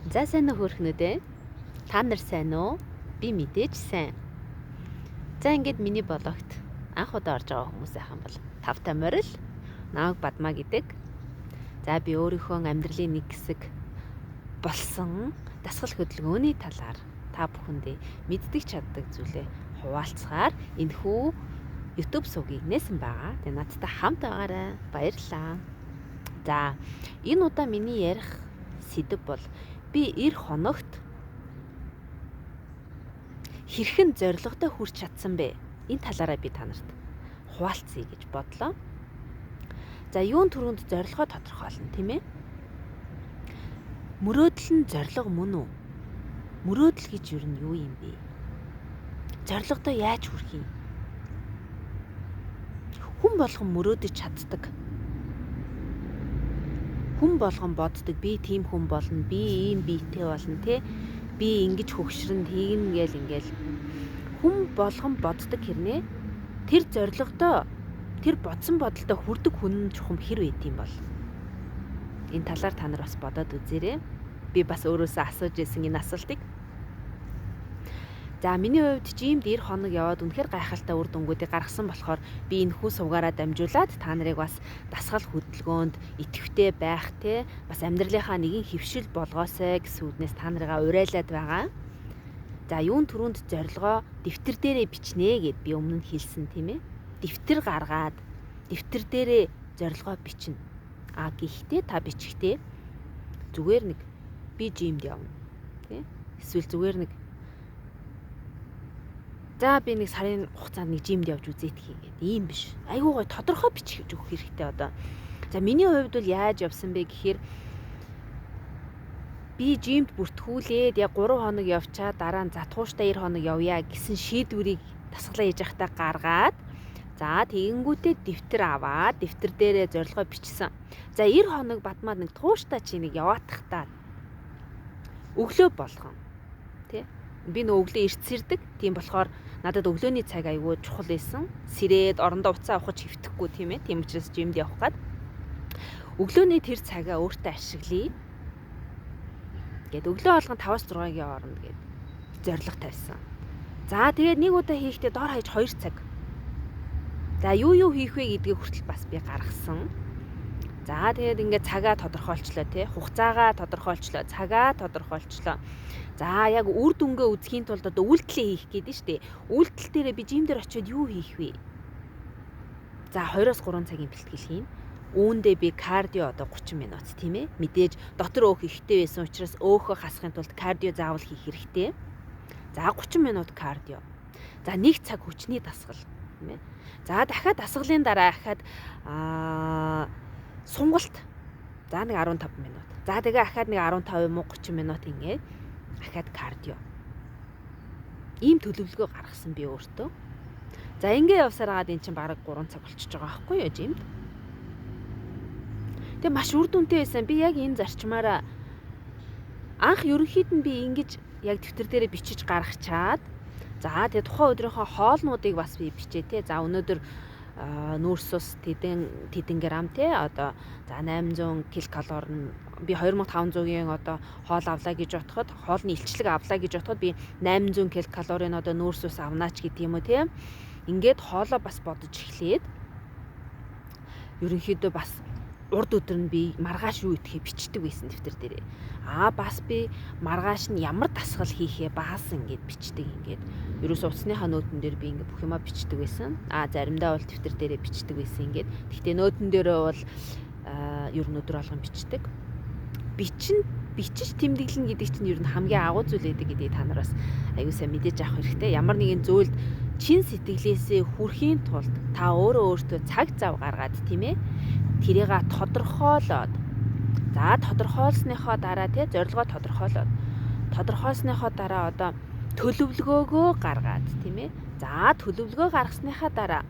За сайн уу хөрхнүүдээ? Та нар сайн уу? Би мэдээж сайн. За ингээд миний блогт анх удаа орж байгаа хүмүүс айхан бол тавтай морил намайг Бадмаа гэдэг. За би өөрийнхөө амьдралын нэг хэсэг болсон дасгал хөдөлгөөний талаар та бүхэндээ мэддэг чаддаг зүйлээ хуваалцахаар энэхүү YouTube сувгийг нээсэн байгаа. Тэгээ надтай хамт байгаарай. Баярлалаа. За энэ удаа миний ярих сэдэв бол би эр хоногт хэрхэн зорилготой хүрч чадсан бэ? Энэ талаараа би та нарт хуваалцъя гэж бодлоо. За юун түрүүнд зорилгоо тодорхойлно, тийм ээ? Мөрөөдөл нь зорилго мөн үү? Мөрөөдөл гэж юу нь юу юм бэ? Зорилгодоо яаж хүрэх юм? Хүн болгон мөрөөдөж чаддаг. Хүн болгон боддог би тийм хүн болно, би ийм биетэй болно, тий? Би ингэж хөгшрөн ингээл хүн болгон боддог хэрнээ тэр зорилгодоо тэр бодсон бодолтой хүрдэг хүн чухам хэр байт юм бол энэ талаар та нар бас бодоод үзээрэй. Би бас өөрөөсөө асууж ирсэн энэ асуултыг. За миний хувьд жимд 90 хоног яваад үнэхээр гайхалтай үр дүнгуудыг гаргасан болохоор би энэ хүү сувгаараа дамжуулаад та нарыг бас дасгал хөдөлгөөнд идэвхтэй байх те бас амьдралынхаа нэгэн хөвшил болгоосэй гэсэн үднээс та нарыгаа урайлаад байгаа. За юун түрүүнд зорилгоо дэвтэр дээрээ бичнэ гэд би өмнө нь хэлсэн тийм ээ. Дэвтэр гаргаад дэвтэр дээрээ зорилгоо бичнэ. Гэхдээ та бичихтэй зүгээр нэг би жимд явна тий. Эсвэл зүгээр нэг за би нэг сарын хугацаанд нэг жимд явж үзээд хийгээд ийм биш. Айгуу гой тодорхой бичих өгөх хэрэгтэй одоо. За миний хувьд бол яаж явсан бэ гэхээр би жимд бүртгүүлээд яг 3 хоног явчаа дараа нь затгууштай 90 хоног явъя гэсэн шийдвэрийг дасгалаа хийж явахдаа гаргаад за тэгэнгүүтээ дэвтэр аваад дэвтэр дээрээ зорилгоо бичсэн. За 90 хоног Бадмаад нэг тууштай чи нэг яваатахтаа өглөө болгон тий би нөө өглөө эрт сэрдэг. Тийм болохоор надад өглөөний цаг аягүй чухал байсан. Сэрээд орондоо уцаа авах хөвтөхгүй тийм ээ. Тийм учраас жимд явах гээд өглөөний тэр цагаа өөртөө ашиглая. Гэт өглөө болгон 5-6-гийн хооронд гээд зорилго тавьсан. За тэгээд нэг удаа хийхдээ дор хаяж 2 цаг. За юу хийх вэ гэдгийг хүртэл бас би гаргасан. За тэгээд ингээд цагаа тодорхойлчлоо тий. Хугацаагаа тодорхойлчлоо, цагаа тодорхойлчлоо. За яг үр дүнгээ үзэхийн тулд одоо үйлдэлээ хийх гэдэг нь шүү дээ. Үйлдэл дээрээ би жимдэр очиод юу хийх вэ? За 2-3 цагийн бэлтгэл хийн. Үүндээ би кардио одоо 30 минут тийм ээ. Мэдээж дотор өөх ихтэй байсан учраас өөхөө хасахын тулд кардио заавал хийх хэрэгтэй. За 30 минут кардио. За 1 цаг хүчний дасгал тийм ээ. За дахиад дасгалын дараа ахаад сунгалт. За нэг 15 минут. За тэгээ ахаад нэг 15 муу 30 минут ингээд ахаад кардио. Ийм төлөвлөгөө гаргасан би өөртөө. За ингээд явсаар хагаад эн чинь бараг 3 цаг болчихж байгаа байхгүй юу жимд. Тэгээ маш үр дүнтэй байсан. Би яг энэ зарчмаараа анх ерөнхийд нь би ингэж яг дэвтэр дээрээ бичиж гаргачаад за тэгээ тухайн өдрийнхөө хоолнуудыг бас би бичээ те. За өнөөдөр нүүрс ус тэдэн грамм те одоо за 800 ккал би 2500-ийн одоо хоол авлаа гэж бодоход хоолны илчлэг авлаа гэж бодоход би 800 ккал одоо нүүрс ус авнаач гэдэг юм уу те. Ингээд хоолоо бас бодож эхлээд ерөнхийдөө бас урд өдөр нь би маргааш юу идэхээ бичдэг байсан дэвтэр дээрээ. Бас би маргааш нь ямар дасгал хийхээ бас ингээд бичдэг ингээд. Ерөөсөө утасныхаа нөтөн дээр би ингээд бүх юмаа бичдэг байсан. Заримдаа бол дэвтэр дээрээ бичдэг байсан ингээд. Гэхдээ нөтөн дээрээ бол ер нь өдөр болгон бичдэг. Бичиж тэмдэглэн гэдэг чинь ер нь хамгийн агуу зүйл байдаг гэдгийг та нар бас аюу сайн мэдээж авах хэрэгтэй. Ямар нэгэн зүйлд чин сэтгэлээсээ хүрэхийн тулд та өөртөө цаг зав гаргаад тийм ээ. Тэрийг тодорхойлоод за тодорхойлсныхоо дараа тий зорилгоо тодорхойлсныхоо дараа одоо төлөвлөгөөгөө гаргаад тийм ээ. За төлөвлөгөө гаргасныхаа дараа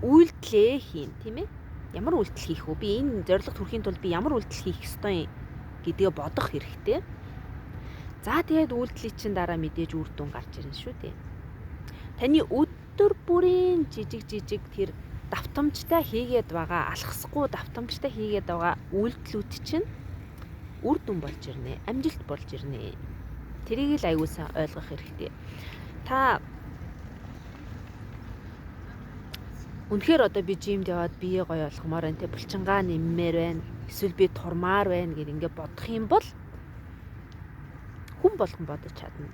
үйлдэлээ хийн тийм ээ. Ямар үйлдэл хийх вэ? Би энэ зорилгот хүрэхийн тулд би ямар үйлдэл хийх ёстой юм гэдгээ бодох хэрэгтэй. За тэгээд үйлдэлийн чинь дараа мэдээж үр дүн гарч ирнэ шүү дээ. Таны өдөр бүрийн жижиг тэр давтамжтай хийгээд байгаа алхасгүй давтамжтай хийгээд байгаа үйлдэлүүд чинь үр дүн болж ирнэ. Амжилт болж ирнэ. Тэрийг л аягүй сайн ойлгох хэрэгтэй. Та үнэхээр одоо би жимд яваад бие гоё болгомоор байна те, булчингаа нэммээр байна, эсвэл би турмаар байна гэд ингээд бодох юм бол хүн болгон бодож чадна.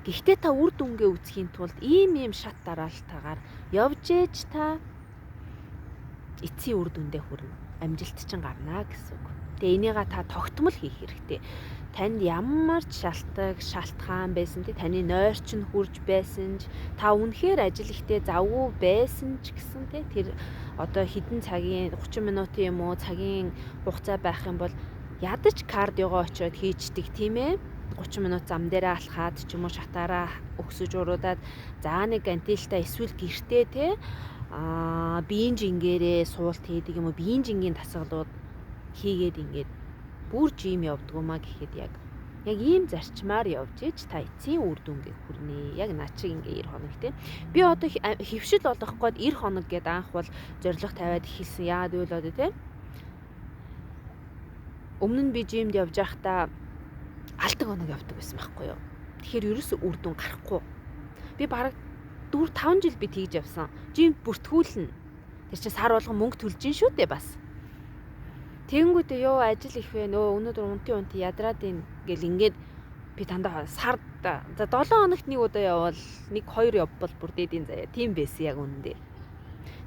Гэхдээ та үр дүнгээ үүсгэхийн тулд ийм шат дараалтаагаар явж ээж та эцсийн үр дүндээ хүрнэ. Амжилт чинь гарна гэсэн үг. Тэгээ энийгээ та тогтмол хийх хэрэгтэй. Танд ямар ч шалтгаан байсан те, таны нойр чинь хурж байсан ч, та үнэхээр ажил ихтэй завгүй байсан ч гэсэн те, тэр одоо хэдэн цагийн 30 минутын юм уу цагийн хугацаа байх юм бол ядаж кардиогоо очиод хийчдэг тийм ээ. 30 минут зам дээрээ алхаад ч юм уу шатаараа өгсөж уруудаад за нэг антилтай эсвэл гэртээ те биеийн жингээрээ суулт хийдэг юм уу, биеийн жингийн дасгалууд хийгээд ингээд бүр жим явдгуумаа гэхэд яг ийм зарчмаар явж иж та эцсийн үр дүнгээ хүрнэ. Яг наа чи ингээ 90 хоног те. Би одоо хөвшил болох гээд 90 хоног гээд анх бол зориг тавиад эхэлсэн. Яагаад вэ л одоо те. Өмнө нь би жимд явж байхдаа алдаг хоног явдаг байсан байхгүй юу. Тэгэхээр ерөөсөө үр дүн гарахгүй. Би бараг 4-5 жил би тэгж явсан. Жимд бүртгүүлнэ. Тэр чинь сар болгон мөнгө төлж ин шүү дээ бас. Тэгэнгүүтээ ёо ажил их вэ нөө өнөөдөр унти ядраад ийн гэл ингээд би дандаа сард за 7 хоногт нэг удаа явбал 1-2 явбал бүр дээдийн заяа тийм байсан яг үнэндээ.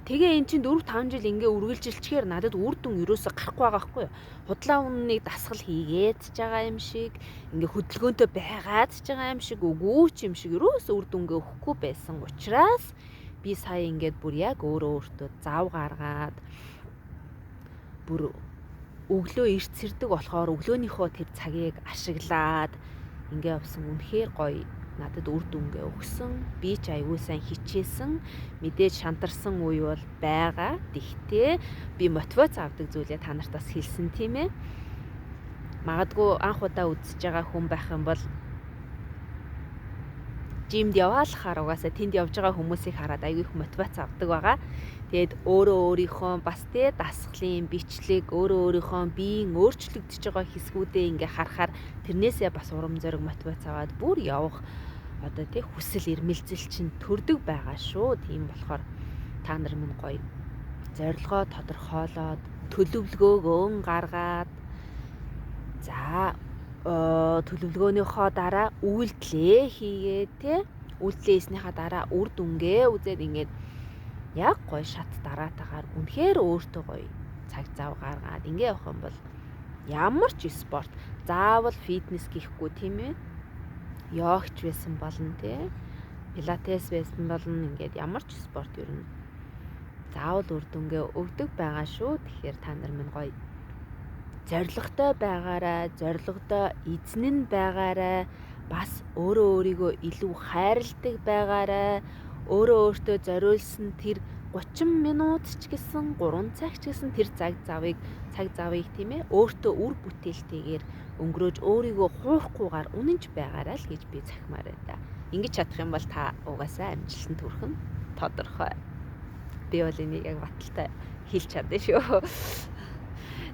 Тэгээ эн чинь 4-5 жил ингээ үргэлжилчихээр надад үр дүн ерөөсө гарахгүй байгаа байхгүй юу. Худлаа үннийг дасгал хийгээд ч байгаа юм шиг, ингээ хөдөлгөөнтэй байгаад ч байгаа юм шиг, үгүй ч юм шиг ерөөсө үр дүнгээ өгөхгүй байсан учраас би сая ингээд бүр яг өөртөө зав гаргаад бүр өглөө эрт сэрдэг болохоор өглөөнийхөө тэр цагийг ашиглаад ингээ явсан үнэхээр гоё надад үр дүнгээ өгсөн. Би ч аягүй сайн хичээсэн, мэдээж шантарсан үе бол байгаа. Тэгтээ би мотивац авдаг зүйлээ та нарт бас хэлсэн тийм ээ. Магадгүй анх удаа үзэж байгаа хүн байх юм бол жимд яваалахаар угаасаа тэнд явж байгаа хүмүүсийг хараад аягүй их мотивац авдаг байгаа. Тэгээд өөрийнхөө бас тэ дасгалын бичлэг, өөрийнхөө биеийн өөрчлөгдөж байгаа хэсгүүдээ ингээ харахаар тэрнээсээ бас урам зориг мотивац аваад бүр явах одоо тэ хүсэл эрмэлзэл чинь төрдөг байгаа шүү. Тийм болохоор та нар минь гоё зорилгоо тодорхойлоод төлөвлөгөөгөө гаргаад за төлөвлөгөөнийхөө дараа үйлдэлээ хийгээд тэ үйлдэлээ хийснийхаа дараа үр дүнгээ үзээд ингээд яг гоё шат дараатаагаар үнэхээр өөртөө гоё цаг зав гаргаад ингээ явах юм бол ямар ч спорт заавал фитнес гэхгүй тийм ээ. Йогч байсан болно те. Пилатес байсан болно. Ингээд ямар ч спорт ер нь заавал үр дүнгээ өгдөг байгаа шүү. Тэгэхээр та нар минь гоё зоригтой байгаарай, зоригтой эзэн нь байгаарай. Бас өөрийгөө илүү хайрладаг байгаарай. Өөртөө зориулсан тэр 30 минут ч гэсэн 3 цаг ч гэсэн тэр цаг завыг тийм ээ өөртөө үр бүтээлтэйгээр өнгөрөөж өөрийгөө хуурахгүйгээр үнэнч байгаарай л гэж би захимаар байна да. Ингэж чадах юм бол та угаасаа амжилтанд хүрэх нь тодорхой. Би бол энийг яг баталтай хэлж чадсан шүү.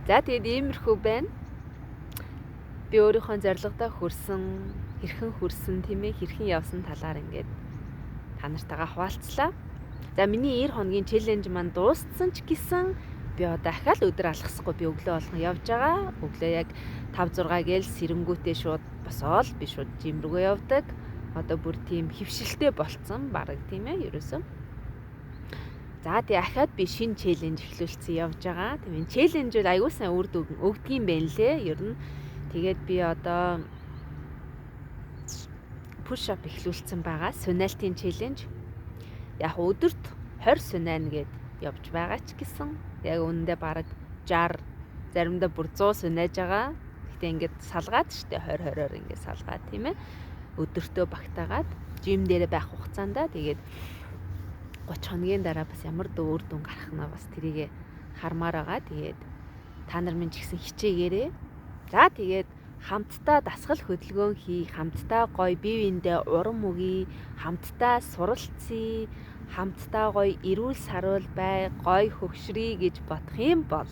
За тэгээд иймэрхүү байна. Би өөрийнхөө зорилгодоо хүрсэн, хэрхэн хүрсэн тийм ээ хэрхэн явсан талаар ингээд та нартайгаа хуваалцлаа. За миний 90 хоногийн челленж маань дууссан ч гэсэн би одоо ахаал өдөр алхасахгүй би өглөө болгон явж байгаа. Өглөө яг 5-6 гээл сэрэнгүүтээ шууд босоод би шууд жим рүүгээ явдаг. Одоо бүр тийм хөвшилтэй болцсон бараг тийм ээ ерөөсөө. За тий ахаад би шинэ челленж эхлүүлсэн явж байгаа. Тийм энэ челленж бол аягүй сайн үр дүн өгдөг юм байна лээ. Ер нь тэгээд би одоо push up эхлүүлсэн байгаа. Сунаалтын челленж. Яг өдөрт 20 сунаана гэд явж байгаа ч гэсэн яг үүндээ бараг 60 заримдаа бүр 100 сунааж байгаа. Гэхдээ ингээд салгаад штэ 20-20-оор ингээд салгаад тийм ээ. Өдөртөө багтаагаад жим дээр байх хугацаанда тэгээд 30 хоногийн дараа бас ямар үр дүн гарах нь бас тэрийг хармаар байгаа. Тэгээд та нар минь ч гэсэн хичээгээрээ. За тэгээд хамтдаа дасгал хөдөлгөөн хий, хамтдаа гоё бие биендээ урам өгье, хамтдаа суралцъя, хамтдаа гоё эрүүл саруул бай, гоё хөгшрий гэж бодох юм бол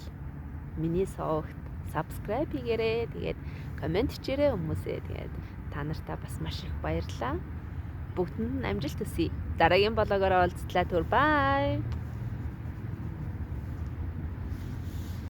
миний сувагт subscribe хийгээрэй. Тэгээд комент хийгээрэй хүмүүсээ. Тэгээд та нартай бас маш их баярлалаа. Бүгдэнд нь амжилт хүсье. Дараагийн блогоор уулзлаа түр. Bye.